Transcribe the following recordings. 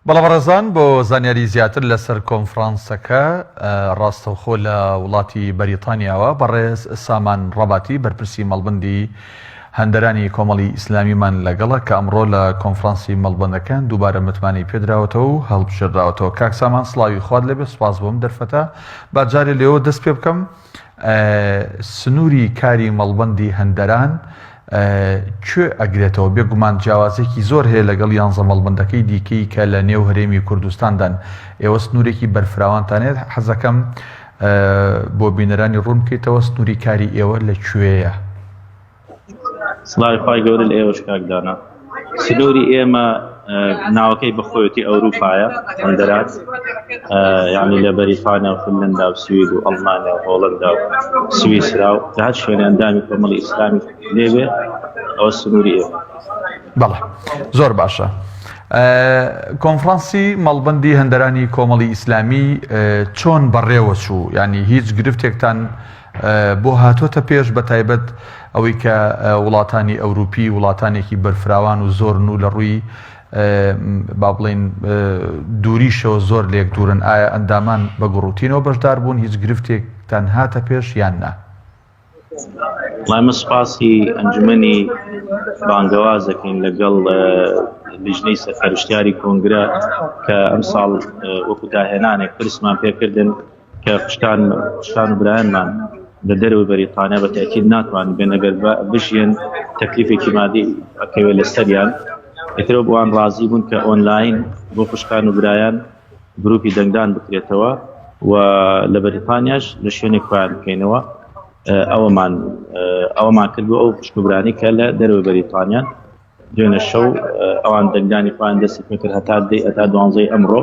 بەڵام ڕێزان بۆ زانیاری زیاتر لەسەر کۆنفرانسەکە ڕاستەوخۆ لە وڵاتی بەریتانیاوە بەڕێز سامان ڕەباتی بەرپرسی مەڵبەندی هەندەرانی کۆمەڵی ئیسلامیمان لەگەڵە کە ئەمڕۆ لە کۆنفرانسی مەڵبەندەکان دووبارە متمانی پێدراوەتەوە و هەڵبژێردراوەتەوە. کاک سامان سڵاوی خوارد لەبێ، سوپاس بۆم دەرفەتە. باجارێ لێەوە دەست پێ بکەم سنووری کاری مەڵبەندی هەندەران کوێ ئەگرێتەوە؟ بێگومان جیاوازێکی زۆر هەیە لەگەڵ 11 مەڵبەندەکەی دیکەی کە لە نێو هەرێمی کوردستاندان. ئێوە سنوورێکی بەرفراوانتانێت، حەزەکەم بۆ بینەرانی ڕوون بکەیتەوە سنووری کاری ئێوە لەکوێیە؟ سڵاوی خوای گەورە لە ئێوەش کاکدانا. سنووری ئێمە ناوەکەی بەخۆیەتی ئەوروپایە، هەندەرات، یعنی لە بەریتانیا و فنلەندا و سوید و ئەڵمانیا و هۆڵەندا و سویسرا و لە هەر شوێنێ ئەندامی کۆمەڵی ئیسلامی لێوێ ئەوە سنووری ئێمە. بەڵێ، زۆر باشە. کۆنفرانسی مەڵبەندی هەندەرانی کۆمەڵی ئیسلامی چۆن بەڕێوە چوو؟ ینی هیچ گرفتێکتان بۆ هاتوۆتە پێش، بە تایبەت ئەوەی کە وڵاتانی ئەوروپی وڵاتانێکی بەرفراوان و زۆرن و لە ڕووی با بڵێن دووریشەوە زۆر لێک دوورن، ئایا ئەندامان بە گوڕوتینەوە بەشدار بوون؟ هیچ گرفتێکتان هاتە پێش یان نا؟ وڵای سوپاسی ئەنجومەنی بانگەوازەکەین لەگەڵ لیژنەی سەرپەرشتیاری کۆنگرە کە ئەم ساڵ وەکو داهێنانێک پرسمان پێکردن کە خوشکان و برایانمان لە دەرەوەی بەریتانیا بە تاکید ناتوانن بێن ئەگەر بژێن تەکلیفێکی مادی ئەکەوێت لەسەریان. ئێترەوە بۆوان ڕازی بوون کە ئۆنلاین بۆ خوشکان و برایان گروپی دەنگدان بکرێتەوە و لە بەریتانیاش لە شوێنێک خۆیان بکەینەوە. ئەوەمان کردبوو ئەو خوشک و برانی کە لە دەرەوەی بەریتانیان دوێنە شەو ئەوان دەنگدانی خۆیان دەستی پێ کرد هەتا 12 ئەمڕۆ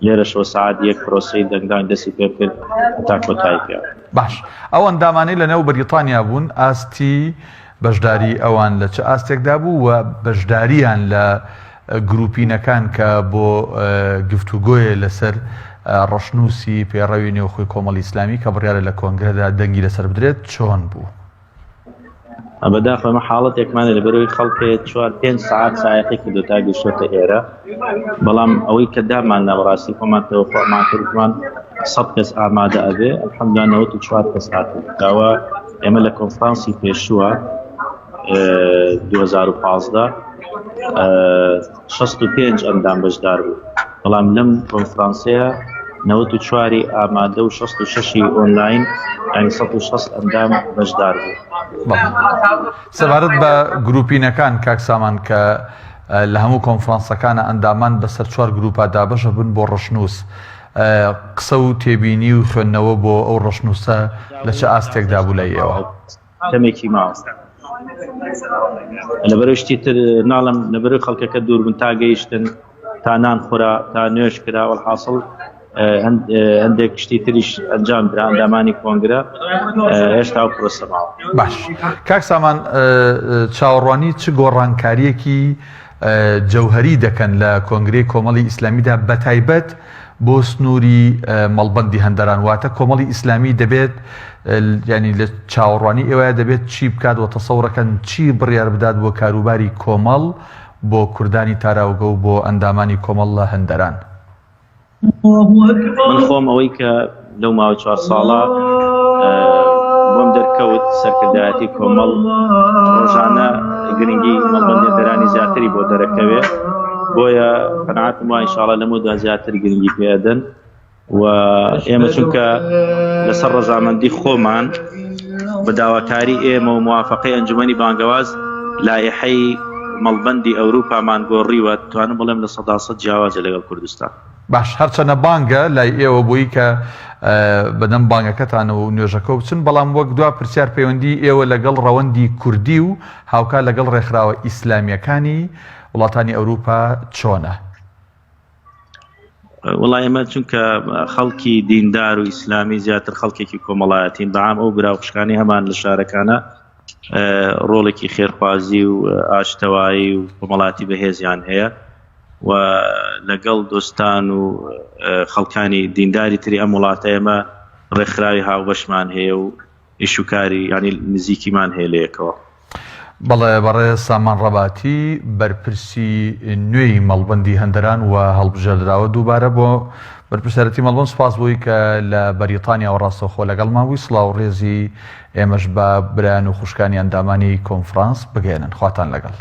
لێرەشەوە سعات 1 پرۆسەی دەنگدان دەستی پێ کرد هەتا کۆتایی پێ. باش، ئەو ئەندامانەی لە نێو بەریتانیا بوون، ئاستی بەشداری ئەوان لە چه ئاستێکدا بوو و بەشداریان لە گروپینەکان کە بۆ گفتوگۆیە لەسەر ڕەشنووسی پێڕەوی نێوخۆی کۆمەڵی ئیسلامی کە بڕیارە لە کۆنگرەدا دەنگی لەسەر بدرێت چۆن بوو؟ بەداخەوە ئەمە حاڵەتێکمانە لەبەرەوەی خەڵکێ 4-5 ساعات سایەقی کردو تا گەیشتۆتە ئێرە، بەڵام ئەوەی کە دامان ناوەڕاستی خۆمان تەوەقعمان کردومان 100 کەس ئامادە ئەبێ، ئەلحەمدولیلا 94 کەس هاتن. داوا ئێمە لە کۆنفرانسی پێشووە 2015 65 ئەندام بەشدار بوو، بەڵام لەم کۆنفرانسەیە 94 ئامادە و 66 ئۆنلاین، یعنی 160 ئەندام بەشدار بوو. سەبارەت بە گروپینەکان کاک سامان کە لە هەموو کۆنفرانسەکانە ئەندامان بەسەر 4 گروپا دابەشە بن بۆ ڕەشنووس، قسە و تێبینی و خوێندنەوە بۆ ئەو ڕەشنووسە لە چه ئاستێکدا بوو لای ئێوە؟ تەمێکی ماوە لەبەرەوەی شتی تر ناڵم، لەبەرەوەی خەڵکەکە دوور بوون تا گەیشتن، تا نان خورا، تا نوێش کرا، وەڵحاصڵ هەندێک شتی تریش ئەنجام درا ئەندامانی کۆنگرە هێشتا و پرۆسە ماوە. باش، کاک سامان چاوەڕوانی چ گۆڕانکاریەکی جەوهەری دەکەن لە کۆنگرەی کۆمەڵی ئیسلامیدا بە تایبەت بۆ سنووری مەڵبەندی هەندەران؟ واتە کۆمەڵی ئیسلامی دەبێت ینی لە چاوەڕوانی ئێوەیە دەبێت چی بکات و تەسەوڕەکەن چی بڕیار بدات بۆ کاروباری کۆمەڵ، بۆ کوردانی تاراوگە و بۆ ئەندامانی کۆمەڵ لە هەندەران؟ من خۆم ئەوەی کە لەو ماوە 4 ساڵە بۆم دەرکەوت سەرکردایەتی کۆمەڵ، ڕۆژانە گرنگی مەڵبەندی هەندەرانی زیاتری بۆ دەرەکەوێ، بۆیە قەناعەتم وایە ئینشاڵڵا لەمەوەدا زیاتر گرنگی پێدەن و ئێمە چونکە لەسەر ڕەزامەندی خۆمان بە داواکاری ئێمە و موافقەی ئەنجومەنی بانگەواز لایحەی مەڵبەندی ئەوروپامان گۆڕیوە، توانم بڵێم لە 100% جیاوازە لەگەڵ کوردستان. باش، هەرچەنە بانگە لای ئێوە بۆی کە بەدەم بانگەکەتانە و نوێژەکە بچن، بەڵام وەک دوا پرسیار پەیوەندی ئێوە لەگەڵ ڕەوەندی کوردی و هاوکار لەگەڵ ڕێکخراوە ئیسلامیەکانی وڵاتانی ئەوروپا چۆنە؟ وڵای ئێمە چونکە خەڵکی دیندار و ئیسلامی زیاتر خەڵکێکی کۆمەڵایەتین، بەعام ئەو براوخشکانی هەمان لە شارەکانە ڕۆڵێکی خێرخوازی و ئاشتەوایی و کۆمەڵاتی بەهێزیان هەیە و لەگەڵ دۆستان و خەڵکانی دینداری تری ئەم وڵاتە ئێمە ڕێکخراوی هاوبەشمان هەیە و ئیشوکاری ینی نزیکیمان هەیە لە یەکەوە. بەڵێ بەڕێز سامان ڕەباتی بەرپرسی نوێی مەڵبەندی هەندەران و هەڵبژێردراوە دووبارە بۆ بەرپرسیارەتی مەڵبەند. سوپاس بووی کە لە بەریتانیا و ڕاستەوخۆ لەگەڵماوی سڵاو ڕێزی ئێمەش بە برایان و خوشکانی ئەندامانی کۆنفرانس بگەێنن. خواتان لەگەڵ.